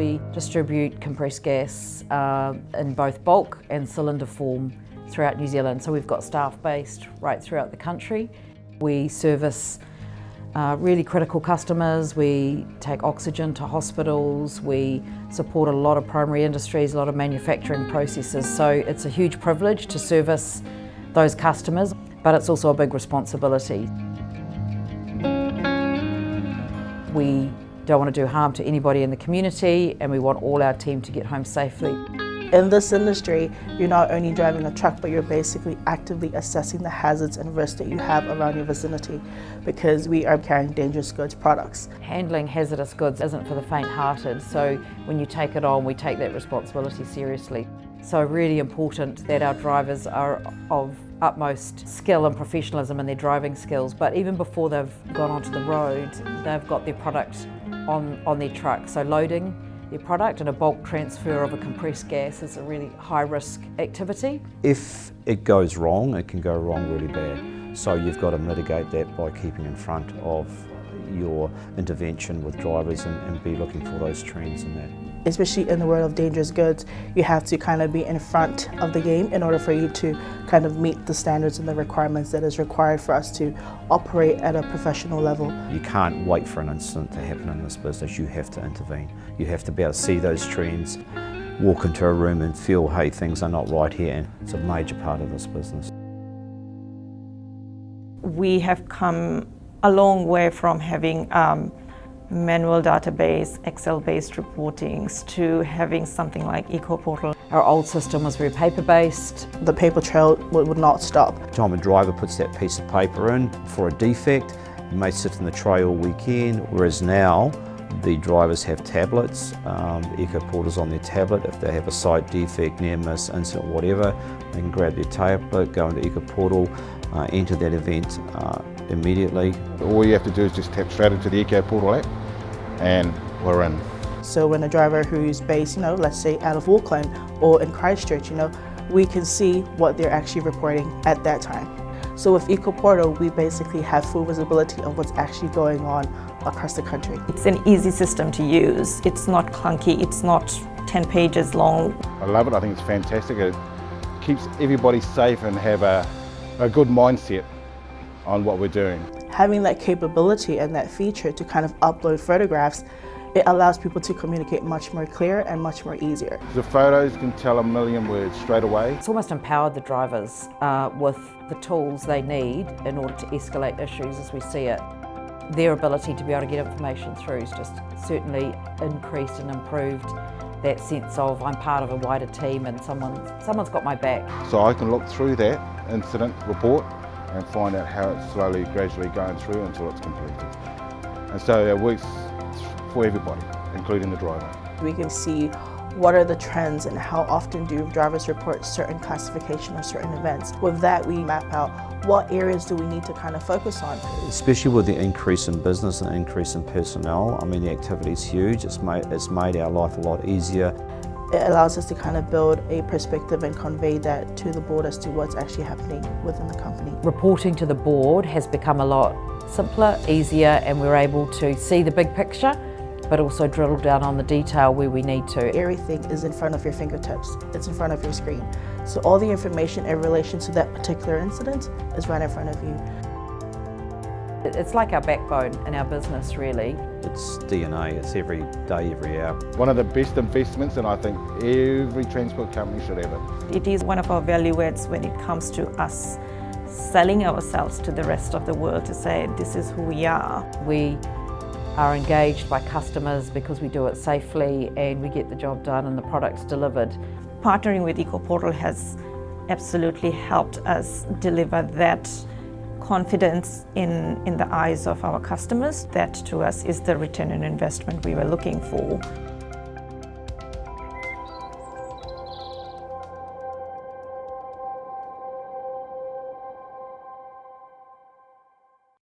We distribute compressed gas in both bulk and cylinder form throughout New Zealand. So we've got staff based right throughout the country. We service really critical customers. We take oxygen to hospitals. We support a lot of primary industries, a lot of manufacturing processes. So it's a huge privilege to service those customers, but it's also a big responsibility. We don't want to do harm to anybody in the community, and we want all our team to get home safely. In this industry, you're not only driving a truck, but you're basically actively assessing the hazards and risks that you have around your vicinity, because we are carrying dangerous goods products. Handling hazardous goods isn't for the faint-hearted, so when you take it on, we take that responsibility seriously. So really important that our drivers are of utmost skill and professionalism in their driving skills, but even before they've gone onto the road, they've got their product on their truck. So loading their product and a bulk transfer of a compressed gas is a really high-risk activity. If it goes wrong, it can go wrong really bad. So you've got to mitigate that by keeping in front of your intervention with drivers and be looking for those trends in that. Especially in the world of dangerous goods, you have to kind of be in front of the game in order for you to kind of meet the standards and the requirements that is required for us to operate at a professional level. You can't wait for an incident to happen in this business. You have to intervene. You have to be able to see those trends, walk into a room and feel, hey, things are not right here, and it's a major part of this business. We have come a long way from having manual database, Excel-based reportings, to having something like ecoPortal. Our old system was very paper-based. The paper trail would not stop. Every time a driver puts that piece of paper in for a defect, it may sit in the tray all weekend, whereas now the drivers have tablets, ecoPortal's on their tablet. If they have a site defect, near miss, incident, whatever, they can grab their tablet, go into ecoPortal, enter that event immediately. All you have to do is just tap straight into the ecoPortal app and we're in. So when a driver who's based, let's say out of Auckland or in Christchurch, we can see what they're actually reporting at that time. So with ecoPortal, we basically have full visibility of what's actually going on across the country. It's an easy system to use. It's not clunky, it's not 10 pages long. I love it, I think it's fantastic. It keeps everybody safe and have a good mindset on what we're doing. Having that capability and that feature to kind of upload photographs, it allows people to communicate much more clear and much more easier. The photos can tell a million words straight away. It's almost empowered the drivers with the tools they need in order to escalate issues as we see it. Their ability to be able to get information through is just certainly increased and improved that sense of I'm part of a wider team and someone's got my back. So I can look through that incident report and find out how it's slowly, gradually going through until it's completed. And so it works for everybody, including the driver. We can see what are the trends and how often do drivers report certain classification or certain events. With that, we map out what areas do we need to kind of focus on. Especially with the increase in business and increase in personnel, I mean the activity is huge. It's made our life a lot easier. It allows us to kind of build a perspective and convey that to the board as to what's actually happening within the company. Reporting to the board has become a lot simpler, easier, and we're able to see the big picture, but also drill down on the detail where we need to. Everything is in front of your fingertips. It's in front of your screen. So all the information in relation to that particular incident is right in front of you. It's like our backbone in our business, really. It's DNA, it's every day, every hour. One of the best investments, and I think every transport company should have it. It is one of our value adds when it comes to us selling ourselves to the rest of the world to say this is who we are. We are engaged by customers because we do it safely and we get the job done and the product's delivered. Partnering with ecoPortal has absolutely helped us deliver that confidence in the eyes of our customers. That to us is the return on investment we were looking for.